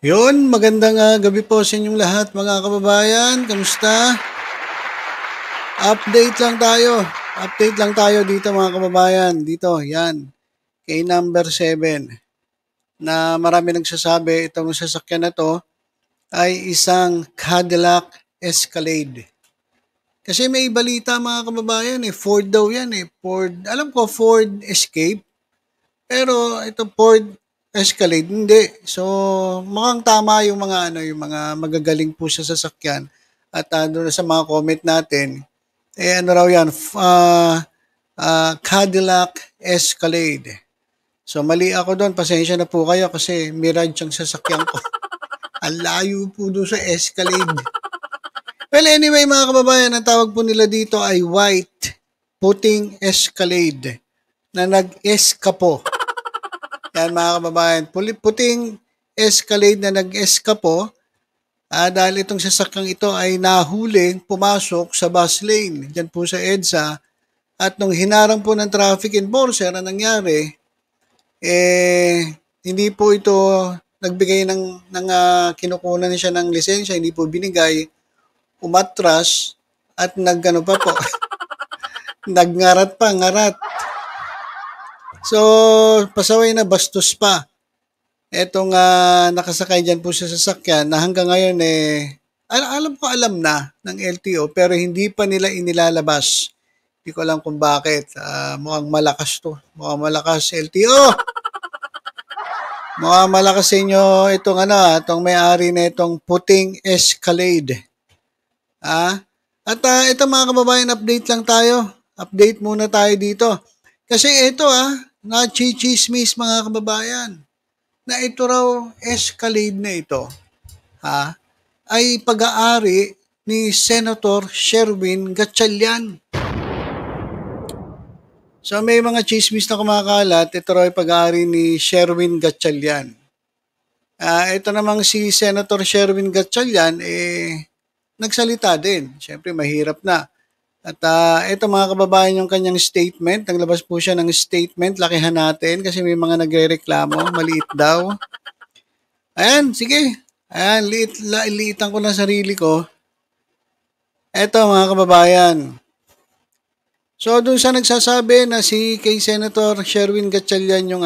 Yun, magandang gabi po sa inyong lahat mga kababayan. Kamusta? Update lang tayo. Update lang tayo dito mga kababayan. Dito, yan. Kay number 7 na marami nagsasabi itong sasakyan na to ay isang Cadillac Escalade. Kasi may balita mga kababayan Ford daw yan Ford, alam ko Ford Escape. Pero ito Ford Escalade, hindi. So, mukhang tama yung mga yung mga magagaling po sa sasakyan. At doon sa mga comment natin, ano raw yan, Cadillac Escalade. So, mali ako doon. Pasensya na po kayo kasi Mirage ang sasakyan ko. Ang layo po doon sa Escalade. Well, anyway mga kababayan, ang tawag po nila dito ay white puting Escalade na nag-eskapo. Yan mga kababayan, puting Escalade na nag-eskapo dahil itong sasakyang ito ay nahuling pumasok sa bus lane dyan po sa EDSA at nung hinarang po ng traffic enforcer ang nangyari, hindi po ito nagbigay ng kinukunan siya ng lisensya, hindi po binigay, umatras at nagano pa po, nagngarat pa, ngarat. So, pasaway na bastos pa. Etong nakasakay dyan po sa sasakyan na hanggang ngayon alam na ng LTO pero hindi pa nila inilalabas. Hindi ko alam kung bakit. Mukhang malakas to. Mukhang malakas LTO. Mukhang malakas sa inyo itong may-ari na itong puting Escalade. At ito mga kababayan, update lang tayo. Update muna tayo dito. Kasi ito nachichismis mga kababayan na ito raw Escalade na ito ay pag-aari ni Senator Sherwin Gatchalian. So may mga chismis na kumakalat, ito raw ay pag-aari ni Sherwin Gatchalian. Ito namang si Senator Sherwin Gatchalian nagsalita din. Siyempre mahirap na. At ito mga kababayan yung kanyang statement. Naglabas po siya ng statement. Lakihan natin kasi may mga nagre-reklamo. Maliit daw. Ayan, sige. Ayan, liitan ko na sarili ko. Eto mga kababayan. So doon sa nagsasabi na si kay Senator Sherwin Gatchalian yung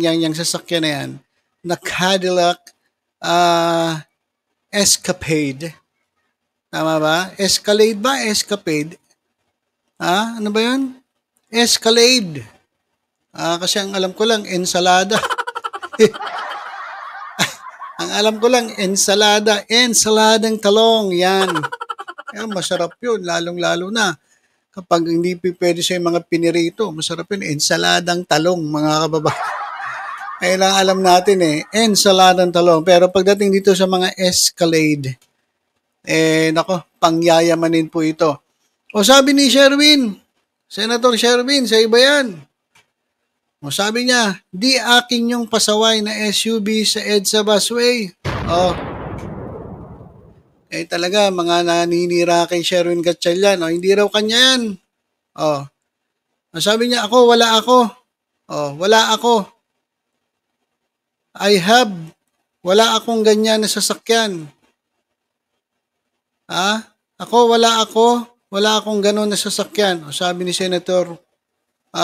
yung sasakyan na yan na Cadillac Escapade. Tama ba? Escalade ba? Escapade? Ano ba yun? Escalade. Kasi ang alam ko lang ensalada. Ang alam ko lang, ensaladang talong, yan. Kaya masarap yun, lalong-lalo na. Kapag hindi pwede sa mga pinirito, masarap yun, ensaladang talong, mga kababayan. Kaya lang alam natin ensaladang talong. Pero pagdating dito sa mga Escalade, pangyayamanin po ito. O sabi ni Sherwin, Senator Sherwin, sa iba yan. O sabi niya, di akin yung pasaway na SUV sa EDSA busway. Talaga, mga naninira kay Sherwin Gatchalian. Hindi raw kanya yan. Sabi niya, wala ako. Wala ako. Wala akong ganyan na sasakyan. Wala akong ganon na sasakyan. Sabi ni Senator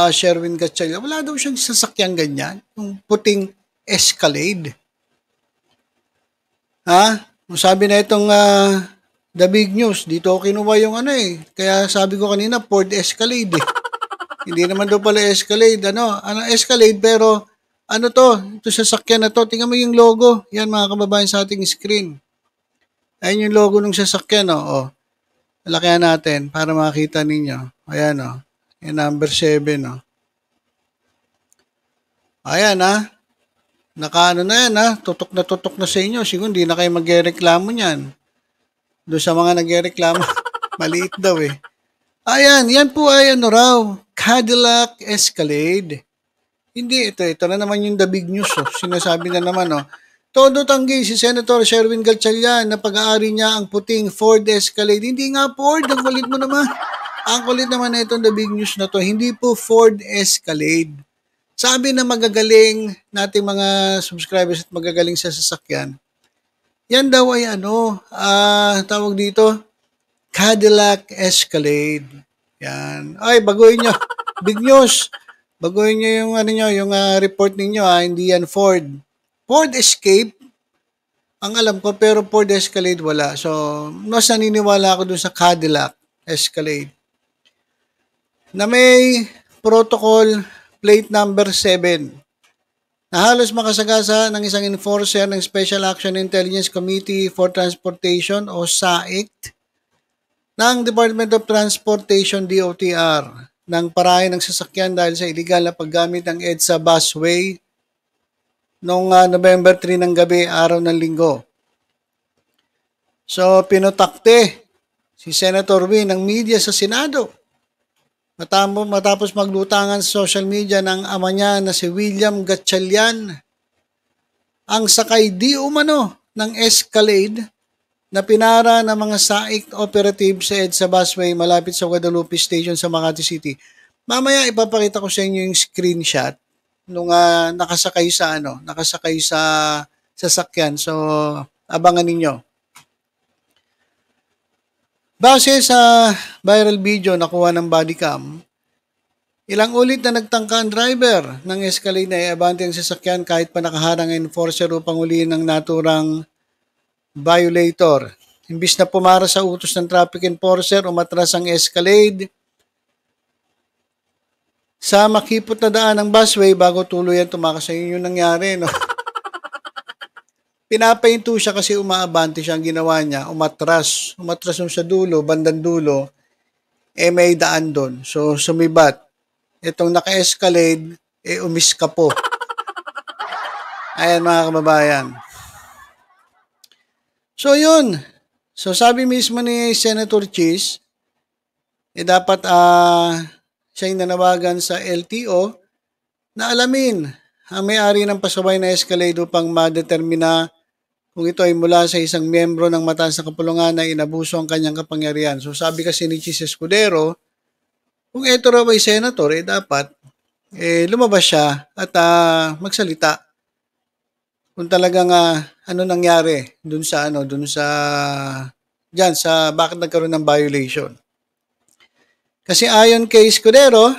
Sherwin Gatchalian, wala daw siyang sasakyan ganyan, yung puting Escalade. Sabi na itong The Big News, dito ako kinuha yung kaya sabi ko kanina, Ford Escalade Hindi naman daw pala Escalade, Escalade, pero ito sasakyan na to, tingnan mo yung logo, yan mga kababayan sa ating screen. Ayun yung logo ng sasakyan, Lakihan natin para makita ninyo. Ayan, yung number 7, Ayan, Nakaano na yan, tutok na sa inyo. Siguro hindi na kayo magreklamo niyan. Doon sa mga nagreklamo, maliit daw Ayan, yan po ay raw, Cadillac Escalade. Hindi, ito na naman yung The Big News. Sinasabi na naman, todo tanggi si Senator Sherwin Gatchalian na pag-aari niya ang puting Ford Escalade. Hindi nga Ford, ang kulit mo naman. Ang kulit naman na itong The Big News na to, hindi po Ford Escalade. Sabi na magagaling nating mga subscribers at magagaling sa sasakyan, Yan daw ay tawag dito, Cadillac Escalade. Yan. Ay, baguhin nyo. Big news. Baguhin nyo yung yung report ninyo hindi yan Ford. Ford Escape, ang alam ko, pero Ford Escalade wala. So, mas naniniwala ako dun sa Cadillac Escalade na may protocol plate number 7 na halos makasagasa ng isang enforcer ng Special Action Intelligence Committee for Transportation o SAICT ng Department of Transportation DOTR ng parayan ng sasakyan dahil sa illegal na paggamit ng EDSA busway noong November 3 ng gabi, araw ng linggo. So, pinutakte si Senator Win ng media sa Senado matapos maglutangan sa social media ng ama niya na si William Gatchalian, ang sakay di umano ng Escalade na pinara ng mga SAIC operative sa EDSA busway malapit sa Guadalupe Station sa Makati City. Mamaya ipapakita ko sa inyo yung screenshot nung nakasakay sa sasakyan. So, abangan ninyo. Base sa viral video nakuha ng bodycam, ilang ulit na nagtangka ang driver ng Escalade na iabante ang sasakyan kahit pa nakaharang ang enforcer upang ulihin ng naturang violator. Imbis na pumara sa utos ng traffic enforcer, umatras ang Escalade sa makipot na daan ng busway bago tuluyan tumakas. Yun yung nangyari, no? Pinapahinto siya kasi umaabante siya. Ang ginawa niya, umatras yung sa dulo, bandang dulo, may daan doon. So, sumibat. Itong naka-escalade, umiska po. Ayan mga kababayan. So, yun. So, sabi mismo ni Senator Cheese, dapat siya yung nanawagan sa LTO na alamin ang may-ari ng pasaway na Escalade upang madetermina kung ito ay mula sa isang miyembro ng mataas na kapulungan na inabuso ang kanyang kapangyarihan. So sabi kasi ni Chis Escudero, kung ito raw ay senator, dapat lumabas siya at magsalita kung talagang ano nangyari dun sa bakit nagkaroon ng violation. Kasi ayon kay Escudero,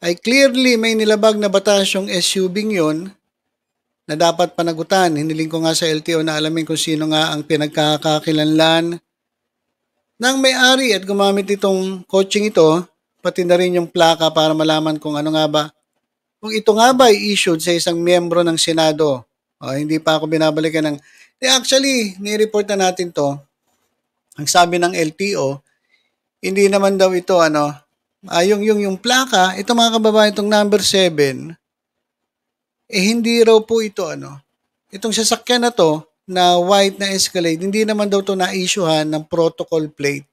ay clearly may nilabag na batas yung SUV yun na dapat panagutan. Hiniling ko nga sa LTO na alamin kung sino nga ang pinagkakakilanlan ng may-ari at gumamit itong coaching ito, pati na rin yung plaka para malaman kung ano nga ba. Kung ito nga ba ay issued sa isang miyembro ng Senado. Hindi pa ako binabalikan ng... Actually, ni-report na natin to. Ang sabi ng LTO, hindi naman daw ito yung plaka, ito mga kababayan, itong number 7, hindi raw po ito itong sasakyan na to na white na Escalade, hindi naman daw to na-issuehan ng protocol plate.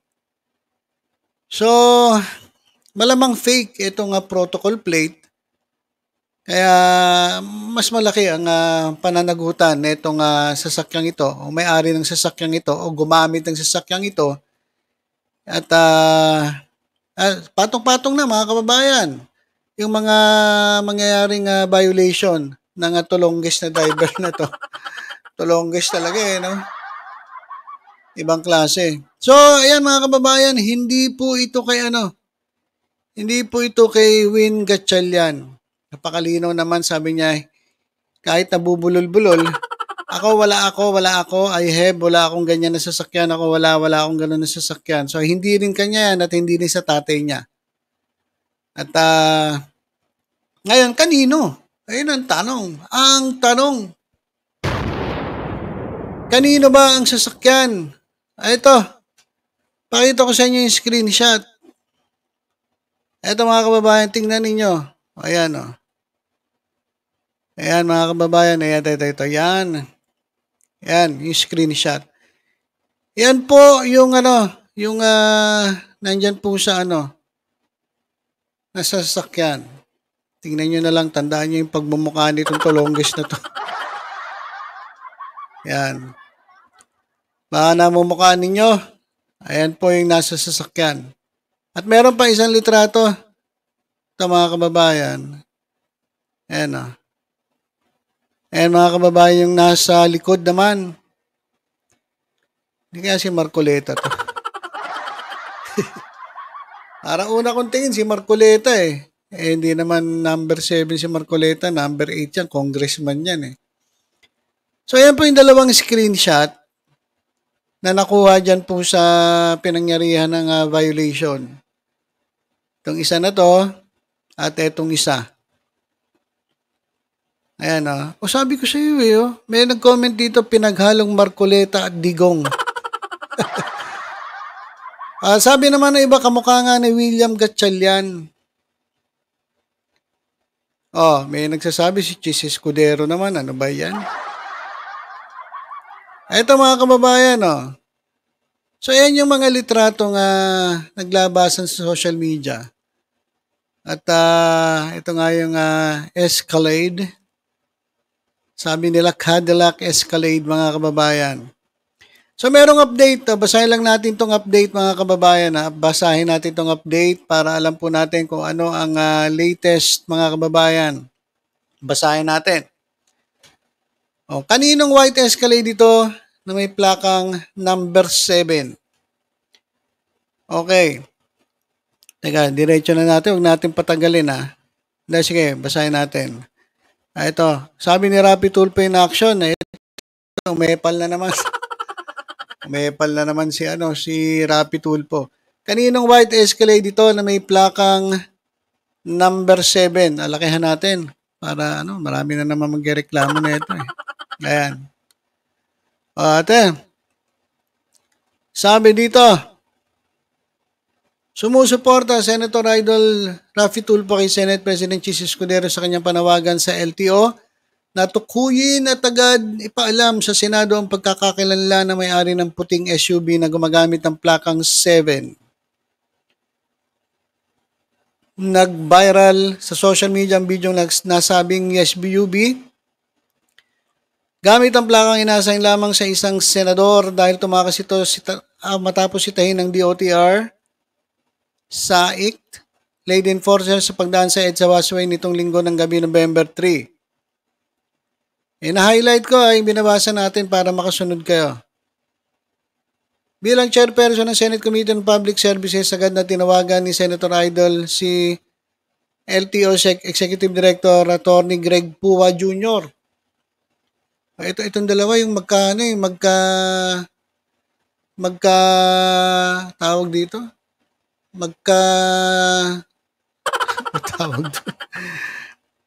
So, malamang fake itong protocol plate. Kaya mas malaki ang pananagutan nitong sasakyang ito o may-ari ng sasakyang ito o gumamit ng sasakyang ito. At patong-patong na mga kababayan yung mga mangyayaring violation ng tulongges na driver na to. Tulongges talaga no? Ibang klase. So, ayan mga kababayan, hindi po ito kay Win Gatchalian. Napakalinaw naman, sabi niya, kahit nabubulol-bulol, wala ako, wala akong ganyan na sasakyan, wala akong gano'n na sasakyan. So, hindi rin kanya yan at hindi rin sa tatay niya. At ngayon, kanino? Ayun ang tanong. Kanino ba ang sasakyan? Ito, pakita ko sa inyo yung screenshot. Ito mga kababayan, tingnan ninyo. Ayan Ayan mga kababayan, ito. Yan, yung screenshot. Yan po yung nandyan po sa nasa sasakyan. Tingnan nyo na lang, tandaan nyo yung pagmumukha nitong tulongges na to. Yan. Baka namumukhaan ninyo. Ayan po yung nasa sasakyan. At meron pa isang litrato. Ito mga kababayan. Ayan Ayan mga kababayan, yung nasa likod naman. Hindi kaya si Marcoleta to. Parang una kong tingin si Marcoleta eh. Eh, hindi naman number 7 si Marcoleta, number 8 yan, congressman yan eh. So, ayan po yung dalawang screenshot na nakuha dyan po sa pinangyarihan ng violation. Itong isa na to, at itong isa. Ayan o. Sabi ko sa iyo eh, may nag-comment dito, pinaghalong Marcoleta at Digong. Sabi naman ng iba, kamukha nga ni William Gatchalian. May nagsasabi si Chis Escudero naman. Ano ba yan? Ito mga kababayan, So, ayan yung mga litratong naglabasan sa social media. At ito nga yung Escalade. Sabi nila Cadillac Escalade mga kababayan. So, merong update. Basahin lang natin tong update mga kababayan. Basahin natin tong update para alam po natin kung ano ang latest mga kababayan. Basahin natin. Kaninong white Escalade ito na may plakang number 7? Okay. Teka, diretso na natin. Huwag natin patagalin Sige, basahin natin. Ito. Sabi ni Rapi Tulfo in action. Umepal na naman. Umepal na naman si Rapi Tulfo. Kaninong white Escalade ito na may plakang number 7? Alakihan natin para marami na naman magreklamo na ito eh. Ayan. Ate. Sabi dito, sumusuporta Senator Idol Rafi Tulfo kay Senate President Chis Escudero sa kanyang panawagan sa LTO na tukuyin at agad ipaalam sa Senado ang pagkakakilanlan na may-ari ng puting SUV na gumagamit ng plakang 7. Nag-viral sa social media ang video nasabing SUV gamit ang plakang inasign lamang sa isang senador dahil tumakas ito matapos sitahin ng DOTR sa ICT laid enforcer sa pagdaan sa EDSA Busway nitong linggo ng gabi November 3. Na-highlight ko ay binabasa natin para makasunod kayo. Bilang chairperson ng Senate Committee on Public Services, agad na tinawagan ni Senator Idol si LTO Executive Director Attorney Greg Pua Jr. Itong dalawa yung tawag dito? Tawag dito.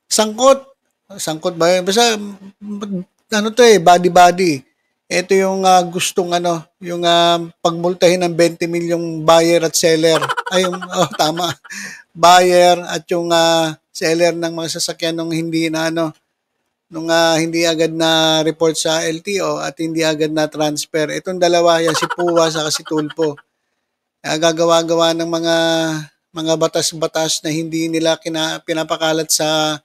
Sangkot ba yun? Basta, body-body. Ito yung gustong yung pagmultahin ng 20 milyong buyer at seller. Tama. Buyer at yung seller ng mga sasakyan nung hindi hindi agad na report sa LTO at hindi agad na transfer. Itong dalawa, yan si Pua sa si Tulfo. Gagawa-gawa ng mga batas-batas na hindi nila pinapakalat sa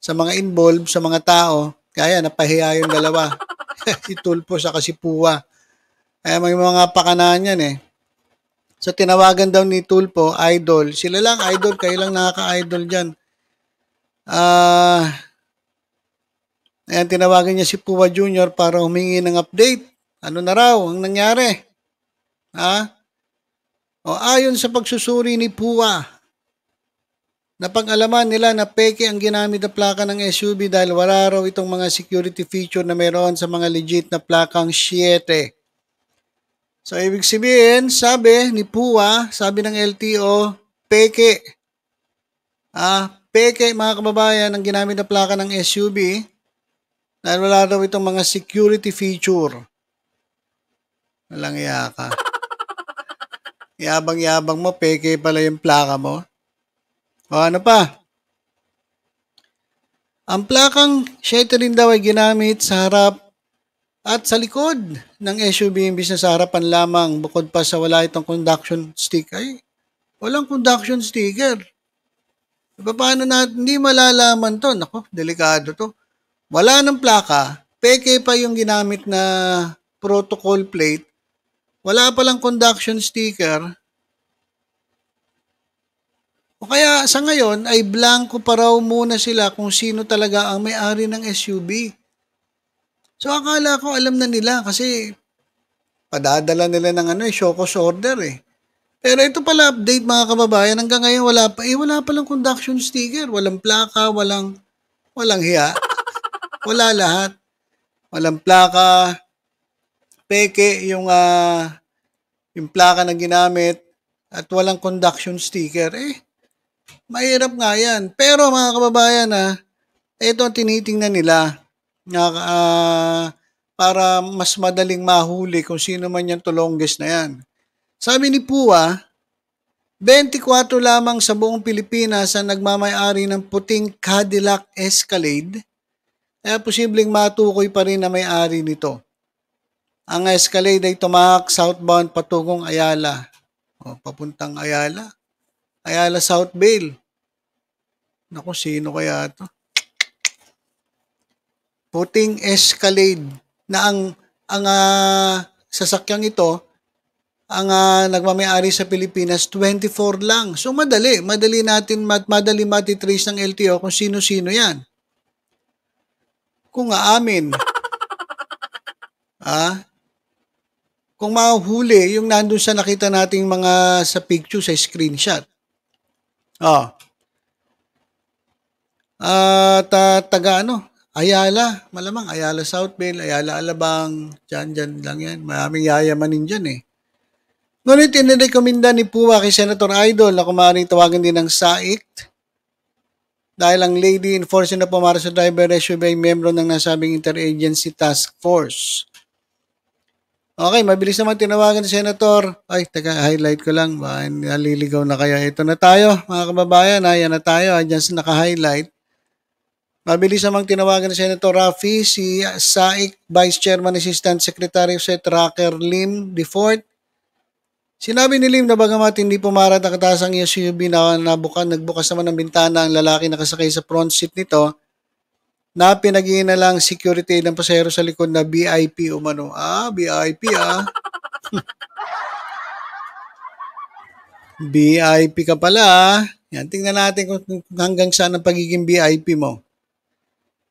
mga involved, sa mga tao. Kaya napahiya yung dalawa. Si Tulfo sa si Pua. Kaya may mga pakanaan yan eh. So tinawagan daw ni Tulfo, idol. Sila lang idol, kayo lang nakaka-idol dyan. Ayan, tinawagan niya si Pua Jr. para humingi ng update. Ano na raw ang nangyari? Ayon sa pagsusuri ni Pua, napag-alaman nila na peke ang ginamit na plaka ng SUV dahil wala raw itong mga security feature na meron sa mga legit na plakang 7. So, ibig sabihin, sabi ni Pua, sabi ng LTO, peke. Peke mga kababayan ang ginamit na plaka ng SUV dahil wala raw itong mga security feature. Walang iya ka. Yabang-yabang mo, peke pala yung plaka mo. Ano pa? Ang plakang 7 rin daw ay ginamit sa harap at sa likod ng SUV imbis na sa harapan lamang bukod pa sa wala itong conduction sticker. Walang conduction sticker. Paano natin hindi malalaman to? Nako, delikado to. Wala ng plaka, peke pa yung ginamit na protocol plate. Wala palang conduction sticker. O kaya sa ngayon ay blanco pa raw muna sila kung sino talaga ang may-ari ng SUV. So akala ko alam na nila kasi padadala nila ng show cause order eh. Pero ito pala update mga kababayan, hanggang ngayon wala pa lang conduction sticker, walang plaka, walang hiya, wala lahat. Walang plaka, peke yung plaka na ginamit at walang conduction sticker. Mahirap nga yan. Pero mga kababayan ito ang tinitingnan nila na, para mas madaling mahuli kung sino man yung tulongges na yan. Sabi ni Pua, 24 lamang sa buong Pilipinas ang nagmamay-ari ng puting Cadillac Escalade, kaya posibleng matukoy pa rin na may-ari nito. Ang Escalade ay tumahak southbound patungong Ayala. Papuntang Ayala. Ayala South Vale. Naku, sino kaya ito? Puting Escalade na ang sasakyang ito ang nagmamay-ari sa Pilipinas 24 lang. So madali matitrace ng LTO kung sino-sino 'yan. Kung aamin. Kung mahuli yung nandun sa nakita nating mga sa picture sa screenshot. Taga Ayala, malamang Ayala South Vale, Ayala Alabang, dyan lang yan. Maraming yayamanin dyan eh. Ngunit inirekomenda ni Pua kay Senator Idol na kumaring tawagan din ng SAIC dahil ang lady enforcer na pumara sa driver SUV ay membro ng nasabing interagency task force. Okay, mabilis naman tinawagan ni Senator. Highlight ko lang. Naliligaw na kaya. Ito na tayo, mga kababayan. Ayan na tayo. Diyan sa naka-highlight. Mabilis namang tinawagan ni Senator Raffy, si SAIC Vice Chairman Assistant Secretary of State Rocker Lim DeFort. Sinabi ni Lim na bagamat hindi pumarat ang katasang SUV na nagbukas naman ng bintana ang lalaki nakasakay sa front seat nito, na pinagiging na lang security ng pasahero sa likod na VIP umano. VIP VIP ka pala. Yan, tingnan natin kung hanggang saan ang pagiging VIP mo.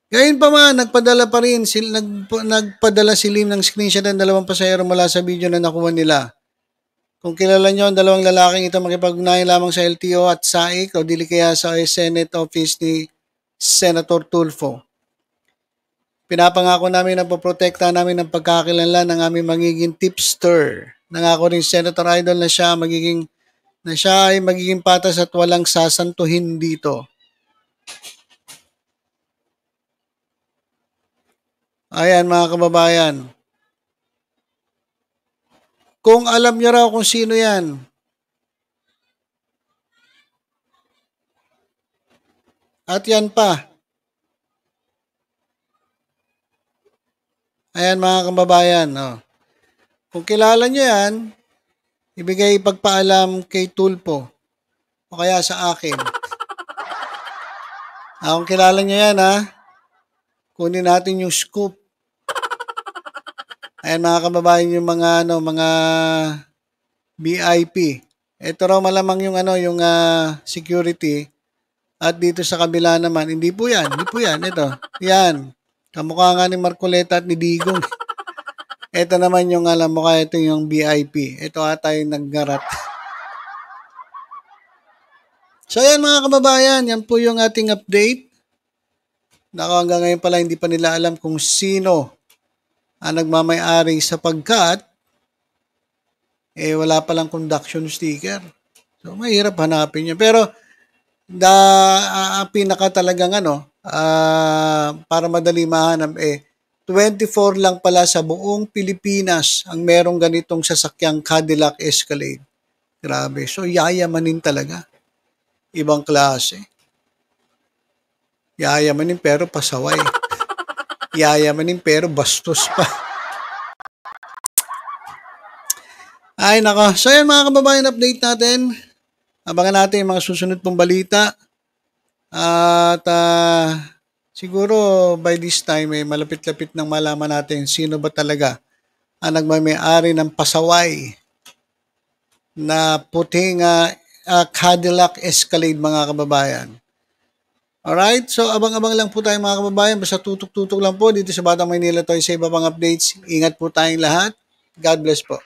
Gayun pa man, nagpadala si Lim ng screenshot ng dalawang pasahero mula sa video na nakuha nila. Kung kilala nyo ang dalawang lalaking ito, makipag-ugnayan lamang sa LTO at SAIC o dili kaya sa Senate office ni Senator Tulfo. Pinapangako namin na poprotekta namin ang pagkakakilanlan ng aming magiging tipster. Nangako rin Senator Idol na siya ay magiging patas at walang sasantuhin dito. Ayan mga kababayan. Kung alam niyo raw kung sino yan, at yan pa. Ayan mga kababayan. Kung kilala niyo yan, ibigay pagpaalam kay Tulfo o kaya sa akin. Kung kilala niyo yan kunin natin yung scoop. Ayan mga kababayan, yung mga VIP. Ito raw malamang yung security. At dito sa kabila naman, hindi po yan. Ito. Yan. Kamukha nga ni Marcoleta at ni Digong. Ito naman yung mukha ito yung VIP. Ito ata yung naggarat. So yan mga kababayan, yan po yung ating update. Hanggang ngayon pala hindi pa nila alam kung sino ang nagmamay-ari sapagkat wala palang conduction sticker. So mahirap hanapin niya. Pero pinaka talagang para madali mahanap 24 lang pala sa buong Pilipinas ang merong ganitong sasakyang Cadillac Escalade. Grabe. So yayamanin talaga. Ibang klase. Yayamanin pero pasaway. Yayamanin pero bastos pa. Ay nako. So yan mga kababayan, update natin. Abangan natin yung mga susunod pong balita. At siguro by this time malapit-lapit nang malaman natin sino ba talaga ang nagmamay-ari ng pasaway na puting Cadillac Escalade mga kababayan. Alright, so abang-abang lang po tayo mga kababayan. Basta tutok-tutok lang po dito sa Batang Maynila Toy sa iba pang updates. Ingat po tayong lahat. God bless po.